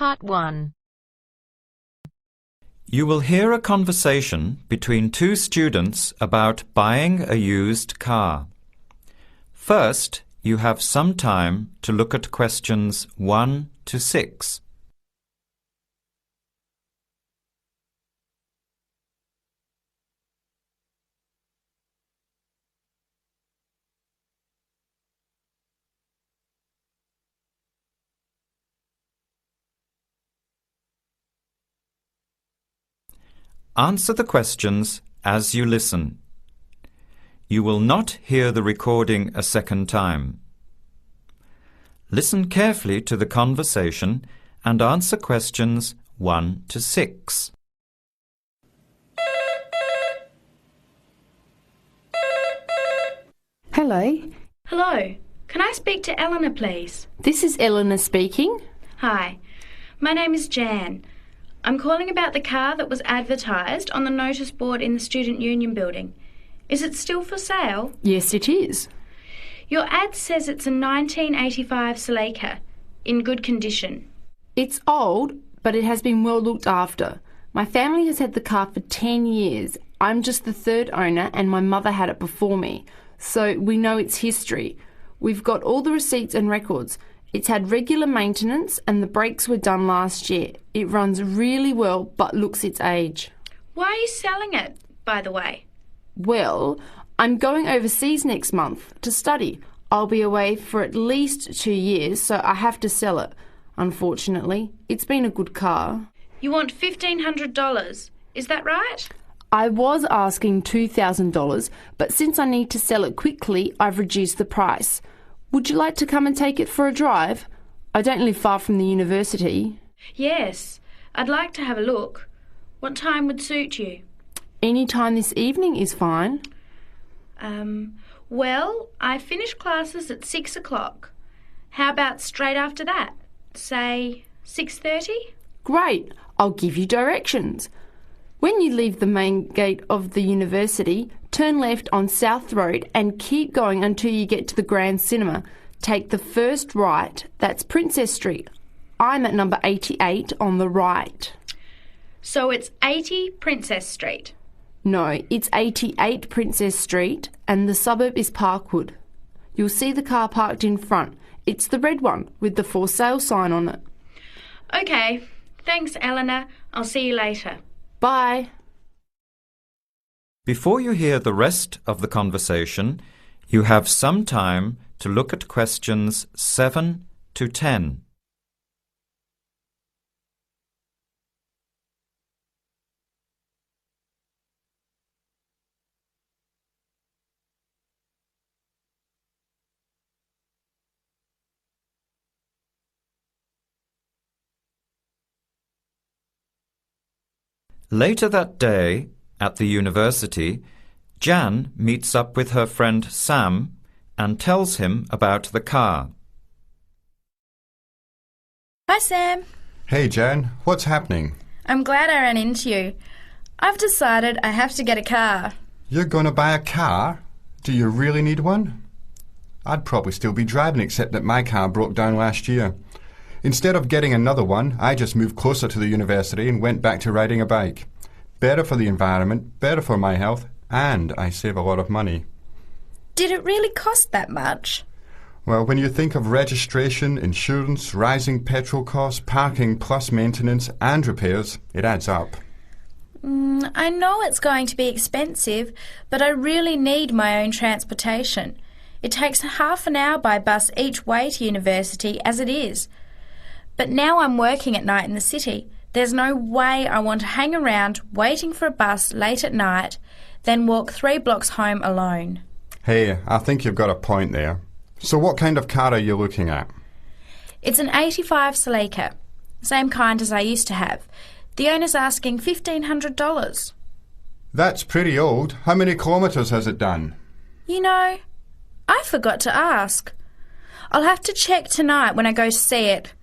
Part 1. You will hear a conversation between two students about buying a used car. First, you have some time to look at questions 1 to 6. Answer the questions as you listen. You will not hear the recording a second time. Listen carefully to the conversation and answer questions 1 to 6. Hello, Hello. Can I speak to Eleanor, please? this is Eleanor speaking. Hi. My name is Jan. I'm calling about the car that was advertised on the notice board in the Student Union building. Is it still for sale? Yes, it is. Your ad says it's a 1985 Celica, in good condition. It's old, but it has been well looked after. My family has had the car for 10 years. I'm just the third owner and my mother had it before me, so we know its history. We've got all the receipts and records. It's had regular maintenance and the brakes were done last year. It runs really well but looks its age. Why are you selling it, by the way? Well, I'm going overseas next month to study. I'll be away for at least 2 years, so I have to sell it. Unfortunately, it's been a good car. You want $1,500, is that right? I was asking $2,000, but since I need to sell it quickly, I've reduced the price. Would you like to come and take it for a drive? I don't live far from the university. Yes, I'd like to have a look. What time would suit you? Any time this evening is fine. Well, I finish classes at 6 o'clock. How about straight after that? Say 6:30? Great, I'll give you directions. When you leave the main gate of the university, turn left on South Road and keep going until you get to the Grand Cinema. Take the first right, that's Princess Street. I'm at number 88 on the right. So it's 80 Princess Street. No, it's 88 Princess Street and the suburb is Parkwood. You'll see the car parked in front. It's the red one with the for sale sign on it. Okay, thanks Eleanor. I'll see you later. Bye. Before you hear the rest of the conversation, you have some time to look at questions 7 to 10. Later that day, at the university, Jan meets up with her friend Sam and tells him about the car. Hi, Sam. Hey, Jan. What's happening? I'm glad I ran into you. I've decided I have to get a car. You're going to buy a car? Do you really need one? I'd probably still be driving, except that my car broke down last year. Instead of getting another one, I just moved closer to the university and went back to riding a bike. Better for the environment, better for my health, and I save a lot of money. Did it really cost that much? Well, when you think of registration, insurance, rising petrol costs, parking plus maintenance and repairs, it adds up. I know it's going to be expensive, but I really need my own transportation. It takes half an hour by bus each way to university as it is. But now I'm working at night in the city. There's no way I want to hang around waiting for a bus late at night, then walk 3 blocks home alone. Hey, I think you've got a point there. So what kind of car are you looking at? It's an 85 Celica, same kind as I used to have. The owner's asking $1,500. That's pretty old. How many kilometres has it done? You know, I forgot to ask. I'll have to check tonight when I go to see it.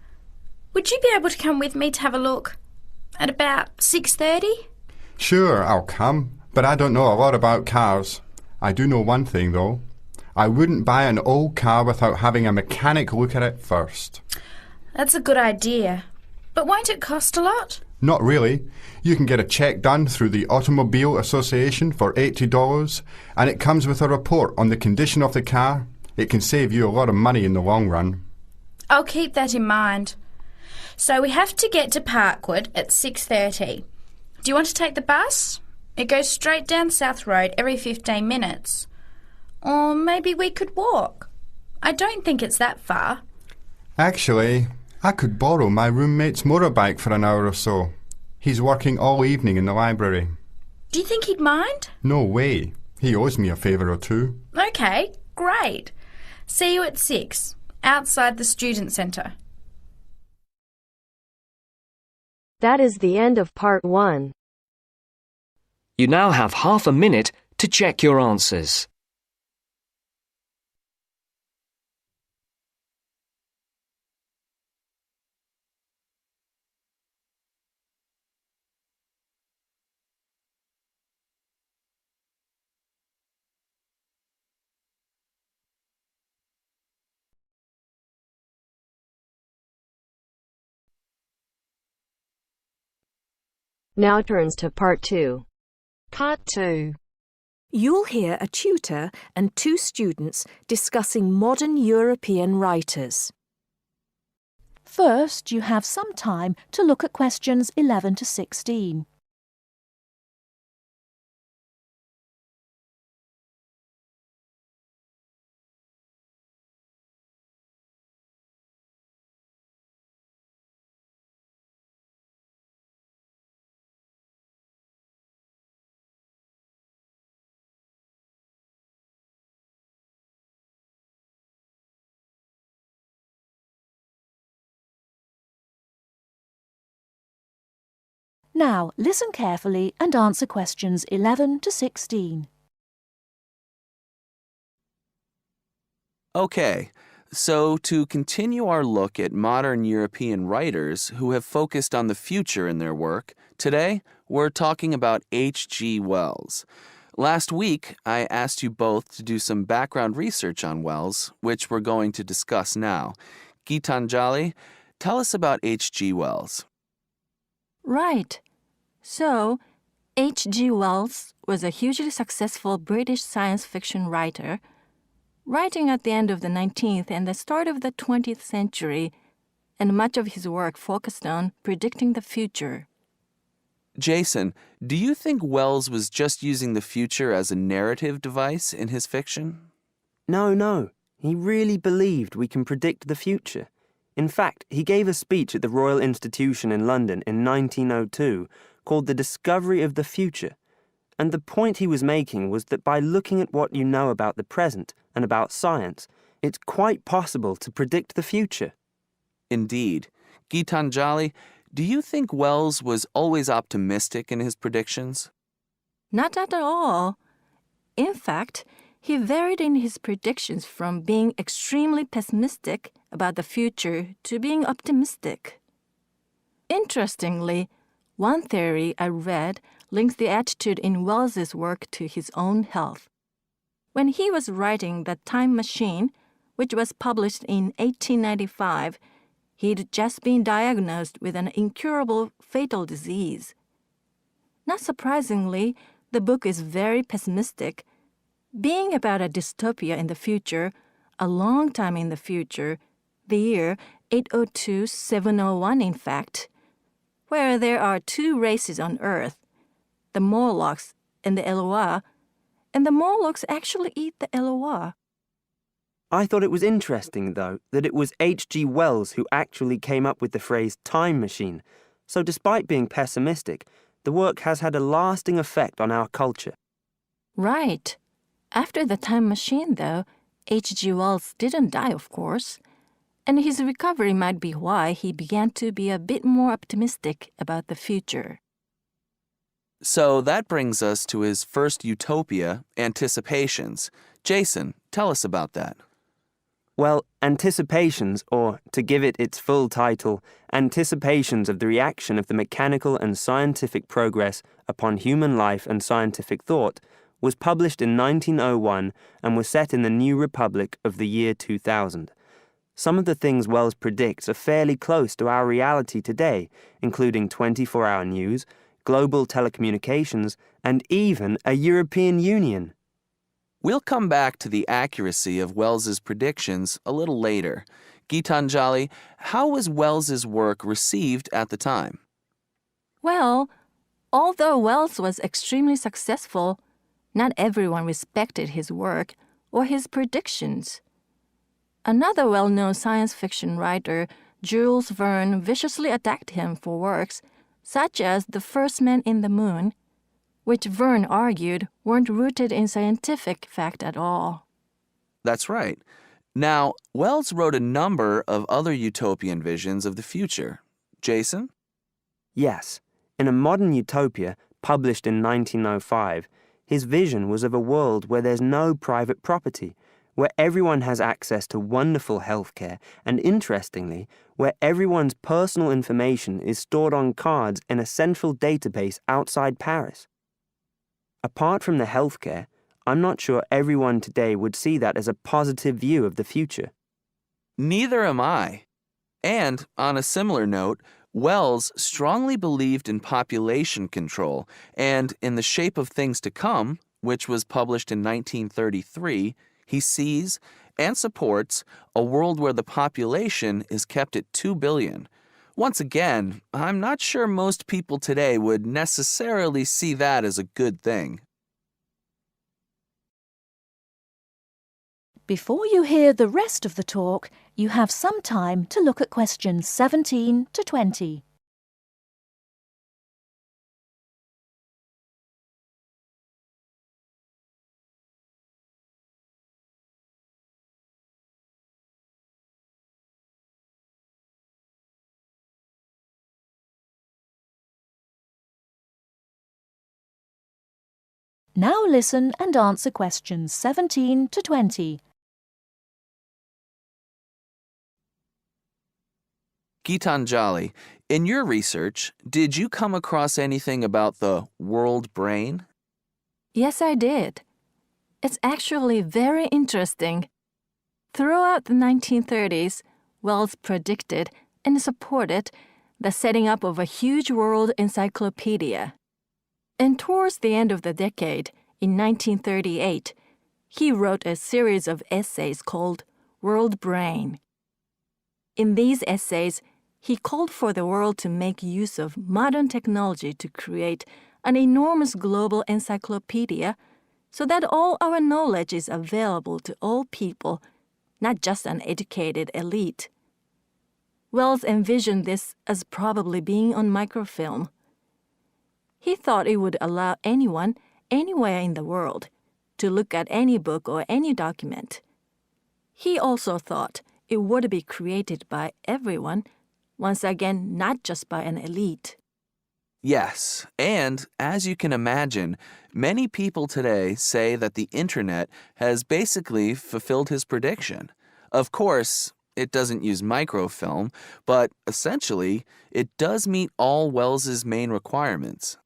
Would you be able to come with me to have a look? At about 6:30? Sure, I'll come, but I don't know a lot about cars. I do know one thing, though. I wouldn't buy an old car without having a mechanic look at it first. That's a good idea. But won't it cost a lot? Not really. You can get a check done through the Automobile Association for $80, and it comes with a report on the condition of the car. It can save you a lot of money in the long run. I'll keep that in mind. So we have to get to Parkwood at 6:30. Do you want to take the bus? It goes straight down South Road every 15 minutes. Or maybe we could walk. I don't think it's that far. Actually, I could borrow my roommate's motorbike for an hour or so. He's working all evening in the library. Do you think he'd mind? No way. He owes me a favour or two. Okay, great. See you at 6, outside the student centre. That is the end of part 1. You now have half a minute to check your answers. Now turns to part 2. Part 2. You'll hear a tutor and 2 students discussing modern European writers. First, you have some time to look at questions 11 to 16. Now, listen carefully and answer questions 11 to 16. Okay, so to continue our look at modern European writers who have focused on the future in their work, today we're talking about H.G. Wells. Last week, I asked you both to do some background research on Wells, which we're going to discuss now. Gitanjali, tell us about H.G. Wells. Right. So, H.G. Wells was a hugely successful British science fiction writer, writing at the end of the 19th and the start of the 20th century, and much of his work focused on predicting the future. Jason, do you think Wells was just using the future as a narrative device in his fiction? No. He really believed we can predict the future. In fact, he gave a speech at the Royal Institution in London in 1902 called The Discovery of the Future. And the point he was making was that by looking at what you know about the present and about science, it's quite possible to predict the future. Indeed. Gitanjali, do you think Wells was always optimistic in his predictions? Not at all. In fact, he varied in his predictions from being extremely pessimistic about the future to being optimistic. Interestingly, one theory I read links the attitude in Wells's work to his own health. When he was writing The Time Machine, which was published in 1895, he'd just been diagnosed with an incurable fatal disease. Not surprisingly, the book is very pessimistic, being about a dystopia in the future, a long time in the future, the year 802-701 in fact, where there are 2 races on Earth, the Morlocks and the Eloi, and the Morlocks actually eat the Eloi. I thought it was interesting, though, that it was H.G. Wells who actually came up with the phrase time machine. So despite being pessimistic, the work has had a lasting effect on our culture. Right. After The Time Machine, though, H.G. Wells didn't die, of course, and his recovery might be why he began to be a bit more optimistic about the future. So that brings us to his first utopia, Anticipations. Jason, tell us about that. Well, Anticipations, or to give it its full title, Anticipations of the Reaction of the Mechanical and Scientific Progress upon Human Life and Scientific Thought, was published in 1901 and was set in the New Republic of the year 2000. Some of the things Wells predicts are fairly close to our reality today, including 24-hour news, global telecommunications, and even a European Union. We'll come back to the accuracy of Wells's predictions a little later. Gitanjali, how was Wells's work received at the time? Well, although Wells was extremely successful, not everyone respected his work or his predictions. Another well-known science fiction writer, Jules Verne, viciously attacked him for works such as The First Man in the Moon, which Verne argued weren't rooted in scientific fact at all. That's right. Now, Wells wrote a number of other utopian visions of the future. Jason? Yes, in A Modern Utopia, published in 1905, his vision was of a world where there's no private property, where everyone has access to wonderful healthcare, and interestingly, where everyone's personal information is stored on cards in a central database outside Paris. Apart from the healthcare, I'm not sure everyone today would see that as a positive view of the future. Neither am I. And, on a similar note, Wells strongly believed in population control and in The Shape of Things to Come, which was published in 1933, he sees and supports a world where the population is kept at 2 billion. Once again, I'm not sure most people today would necessarily see that as a good thing. Before you hear the rest of the talk, you have some time to look at questions 17 to 20. Now listen and answer questions 17 to 20. Gitanjali, in your research, did you come across anything about the world brain? Yes, I did. It's actually very interesting. Throughout the 1930s, Wells predicted and supported the setting up of a huge world encyclopedia. And towards the end of the decade, in 1938, he wrote a series of essays called World Brain. In these essays, he called for the world to make use of modern technology to create an enormous global encyclopedia so that all our knowledge is available to all people, not just an educated elite. Wells envisioned this as probably being on microfilm. He thought it would allow anyone, anywhere in the world, to look at any book or any document. He also thought it would be created by everyone, once again, not just by an elite. Yes, and as you can imagine, many people today say that the internet has basically fulfilled his prediction. Of course, it doesn't use microfilm, but essentially, it does meet all Wells's main requirements.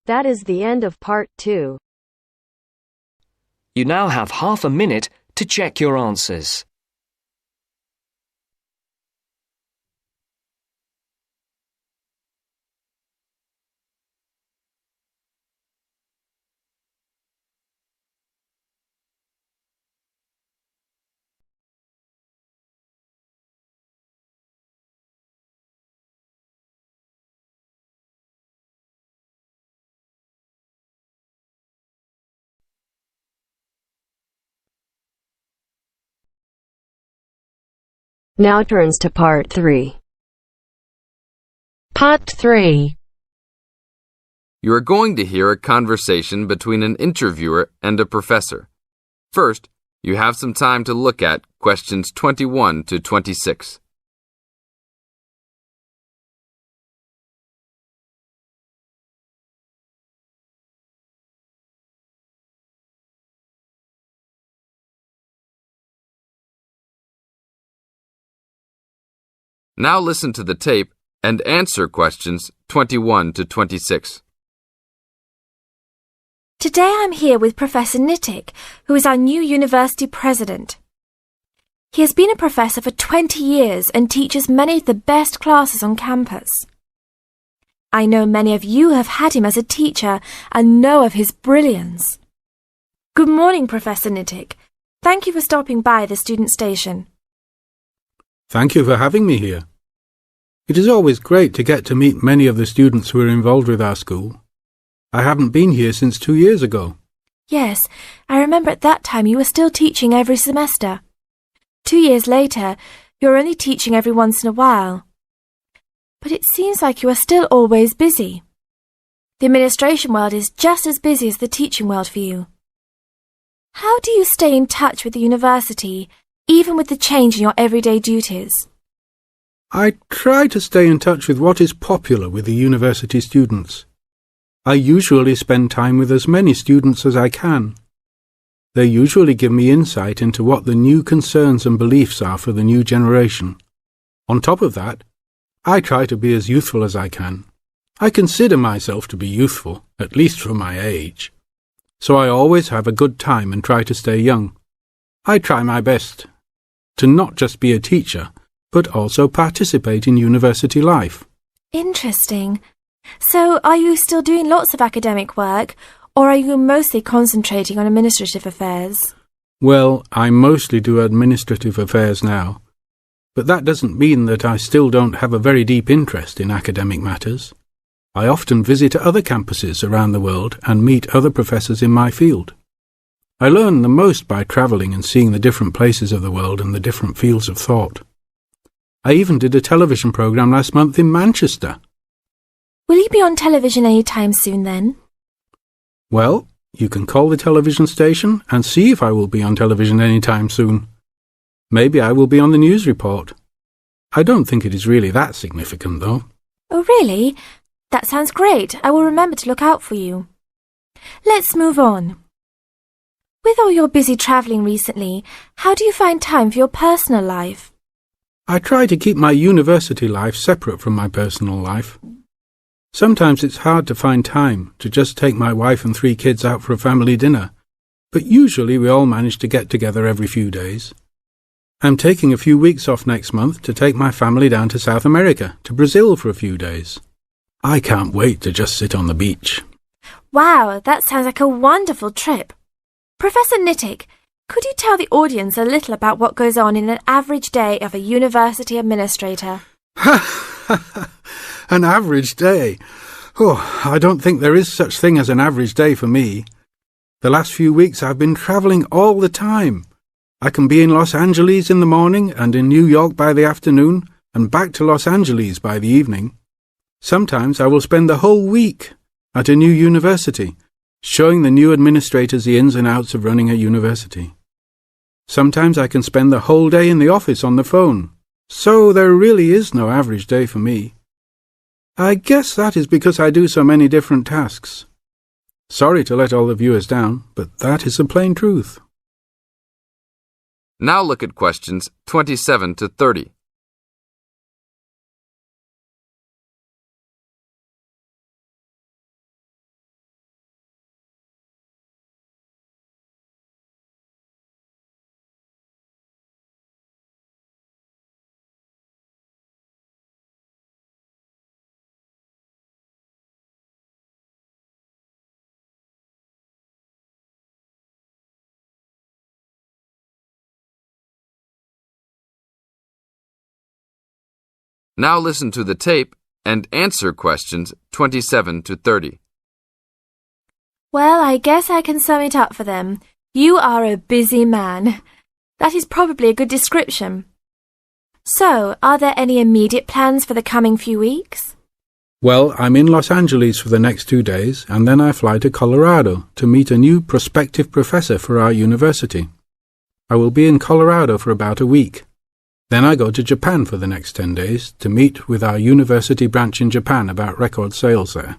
That is the end of part 2. You now have half a minute to check your answers. Now turns to part 3. Part 3. You are going to hear a conversation between an interviewer and a professor. First, you have some time to look at questions 21 to 26. Now listen to the tape and answer questions 21 to 26. To Today I'm here with Professor Nittick, who is our new university president. He has been a professor for 20 years and teaches many of the best classes on campus. I know many of you have had him as a teacher and know of his brilliance. Good morning, Professor Nittick. Thank you for stopping by the student station. Thank you for having me here. It is always great to get to meet many of the students who are involved with our school. I haven't been here since 2 years ago. Yes, I remember at that time you were still teaching every semester. 2 years later, you're only teaching every once in a while. But it seems like you are still always busy. The administration world is just as busy as the teaching world for you. How do you stay in touch with the university, even with the change in your everyday duties? I try to stay in touch with what is popular with the university students. I usually spend time with as many students as I can. They usually give me insight into what the new concerns and beliefs are for the new generation. On top of that, I try to be as youthful as I can. I consider myself to be youthful, at least for my age. So I always have a good time and try to stay young. I try my best to not just be a teacher, but also participate in university life. Interesting. So are you still doing lots of academic work, or are you mostly concentrating on administrative affairs? Well, I mostly do administrative affairs now, but that doesn't mean that I still don't have a very deep interest in academic matters. I often visit other campuses around the world and meet other professors in my field. I learn the most by travelling and seeing the different places of the world and the different fields of thought. I even did a television programme last month in Manchester. Will you be on television any time soon then? Well, you can call the television station and see if I will be on television any time soon. Maybe I will be on the news report. I don't think it is really that significant, though. Oh, really? That sounds great. I will remember to look out for you. Let's move on. With all your busy travelling recently, how do you find time for your personal life? I try to keep my university life separate from my personal life. Sometimes it's hard to find time to just take my wife and 3 kids out for a family dinner, but usually we all manage to get together every few days. I'm taking a few weeks off next month to take my family down to South America, to Brazil for a few days. I can't wait to just sit on the beach. Wow, that sounds like a wonderful trip. Professor Nittick, could you tell the audience a little about what goes on in an average day of a university administrator? An average day? Oh, I don't think there is such thing as an average day for me. The last few weeks I've been travelling all the time. I can be in Los Angeles in the morning and in New York by the afternoon and back to Los Angeles by the evening. Sometimes I will spend the whole week at a new university, showing the new administrators the ins and outs of running a university. Sometimes I can spend the whole day in the office on the phone. So there really is no average day for me. I guess that is because I do so many different tasks. Sorry to let all the viewers down, but that is the plain truth. Now look at questions 27 to 30. Now listen to the tape and answer questions 27 to 30. Well, I guess I can sum it up for them. You are a busy man. That is probably a good description. So, are there any immediate plans for the coming few weeks? Well, I'm in Los Angeles for the next 2 days, and then I fly to Colorado to meet a new prospective professor for our university. I will be in Colorado for about a week. Then I go to Japan for the next 10 days to meet with our university branch in Japan about record sales there.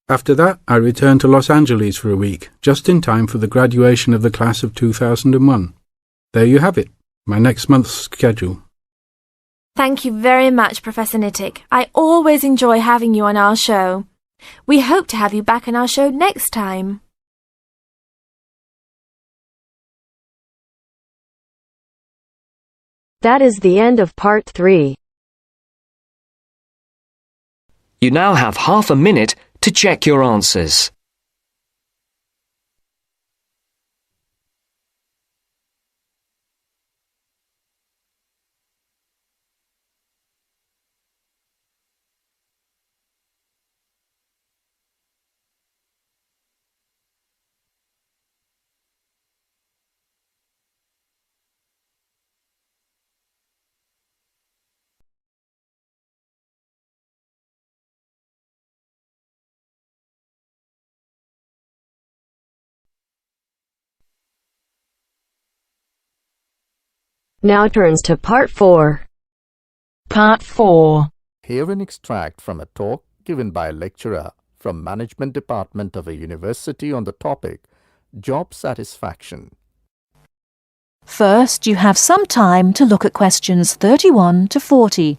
After that, I return to Los Angeles for a week, just in time for the graduation of the class of 2001. There you have it, my next month's schedule. Thank you very much, Professor Nittick. I always enjoy having you on our show. We hope to have you back on our show next time. That is the end of part 3. You now have half a minute to check your answers. Now turns to part 4. Part 4. Hear an extract from a talk given by a lecturer from Management Department of a university on the topic Job Satisfaction. First, you have some time to look at questions 31 to 40.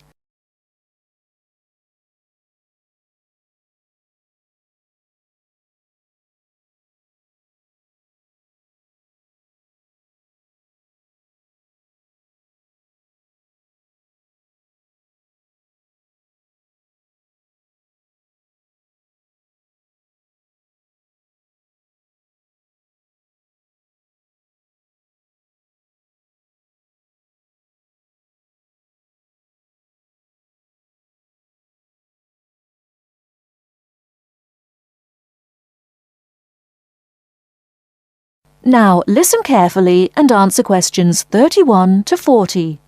Now listen carefully and answer questions 31 to 40.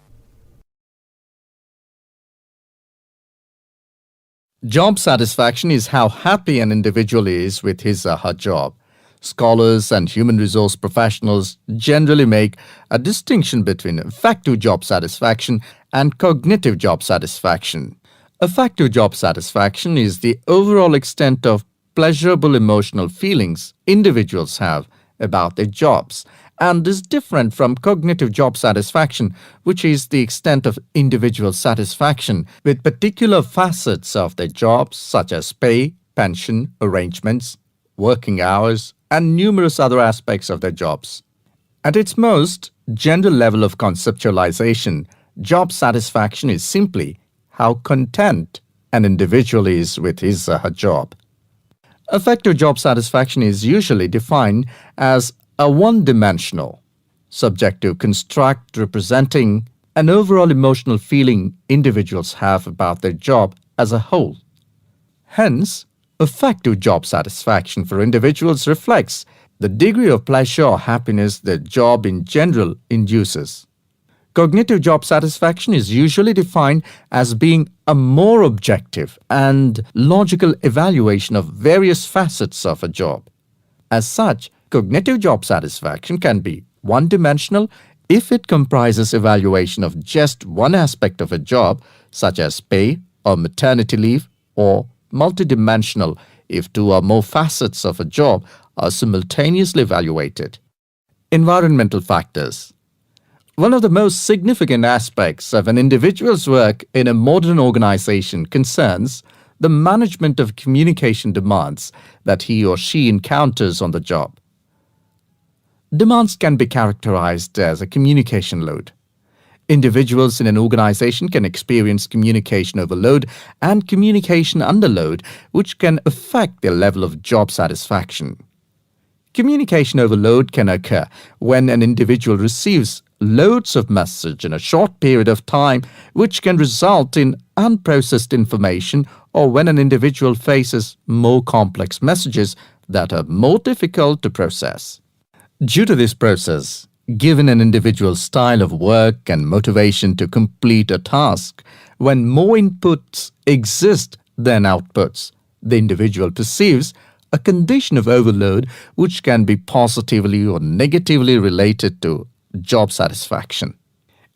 Job satisfaction is how happy an individual is with his or her job. Scholars and human resource professionals generally make a distinction between affective job satisfaction and cognitive job satisfaction. Affective job satisfaction is the overall extent of pleasurable emotional feelings individuals have about their jobs and is different from cognitive job satisfaction, which is the extent of individual satisfaction with particular facets of their jobs such as pay, pension, arrangements, working hours, and numerous other aspects of their jobs. At its most general level of conceptualization, job satisfaction is simply how content an individual is with his or her job. Affective job satisfaction is usually defined as a one-dimensional, subjective construct representing an overall emotional feeling individuals have about their job as a whole. Hence, affective job satisfaction for individuals reflects the degree of pleasure or happiness their job in general induces. Cognitive job satisfaction is usually defined as being a more objective and logical evaluation of various facets of a job. As such, cognitive job satisfaction can be one-dimensional if it comprises evaluation of just one aspect of a job, such as pay or maternity leave, or multidimensional if two or more facets of a job are simultaneously evaluated. Environmental factors. One of the most significant aspects of an individual's work in a modern organization concerns the management of communication demands that he or she encounters on the job. Demands can be characterized as a communication load. Individuals in an organization can experience communication overload and communication underload, which can affect their level of job satisfaction. Communication overload can occur when an individual receives loads of message in a short period of time, which can result in unprocessed information, or when an individual faces more complex messages that are more difficult to process. Due to this process, given an individual's style of work and motivation to complete a task, when more inputs exist than outputs, the individual perceives a condition of overload which can be positively or negatively related to job satisfaction.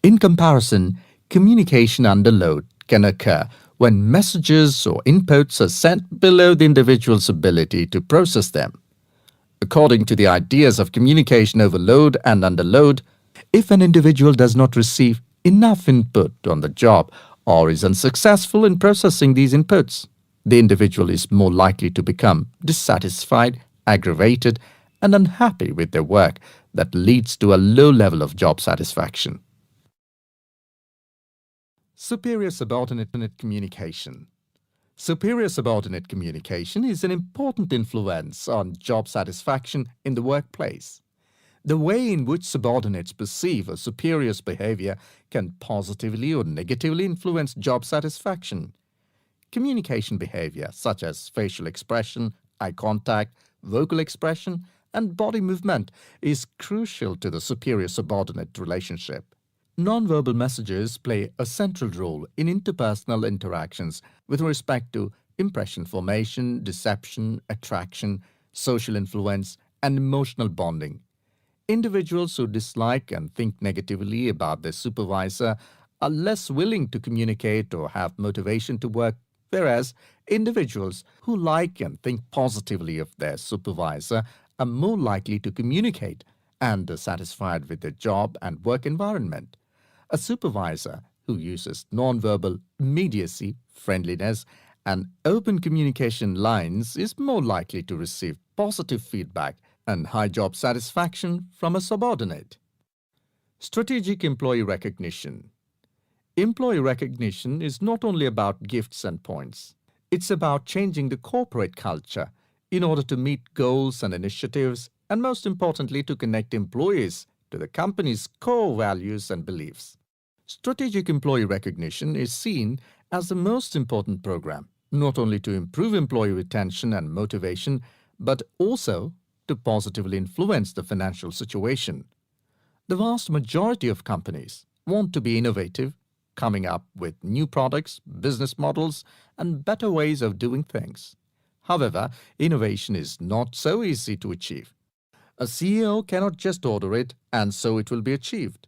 In comparison, communication underload can occur when messages or inputs are sent below the individual's ability to process them. According to the ideas of communication overload and underload, if an individual does not receive enough input on the job or is unsuccessful in processing these inputs, the individual is more likely to become dissatisfied, aggravated, and unhappy with their work that leads to a low level of job satisfaction. Superior subordinate communication. Superior subordinate communication is an important influence on job satisfaction in the workplace. The way in which subordinates perceive a superior's behavior can positively or negatively influence job satisfaction. Communication behavior such as facial expression, eye contact, vocal expression, and body movement is crucial to the superior-subordinate relationship. Nonverbal messages play a central role in interpersonal interactions with respect to impression formation, deception, attraction, social influence, and emotional bonding. Individuals who dislike and think negatively about their supervisor are less willing to communicate or have motivation to work, whereas individuals who like and think positively of their supervisor are more likely to communicate and are satisfied with their job and work environment. A supervisor who uses nonverbal immediacy, friendliness, and open communication lines is more likely to receive positive feedback and high job satisfaction from a subordinate. Strategic employee recognition. Employee recognition is not only about gifts and points. It's about changing the corporate culture in order to meet goals and initiatives, and most importantly, to connect employees to the company's core values and beliefs. Strategic employee recognition is seen as the most important program, not only to improve employee retention and motivation, but also to positively influence the financial situation. The vast majority of companies want to be innovative, coming up with new products, business models, and better ways of doing things. However, innovation is not so easy to achieve. A CEO cannot just order it and so it will be achieved.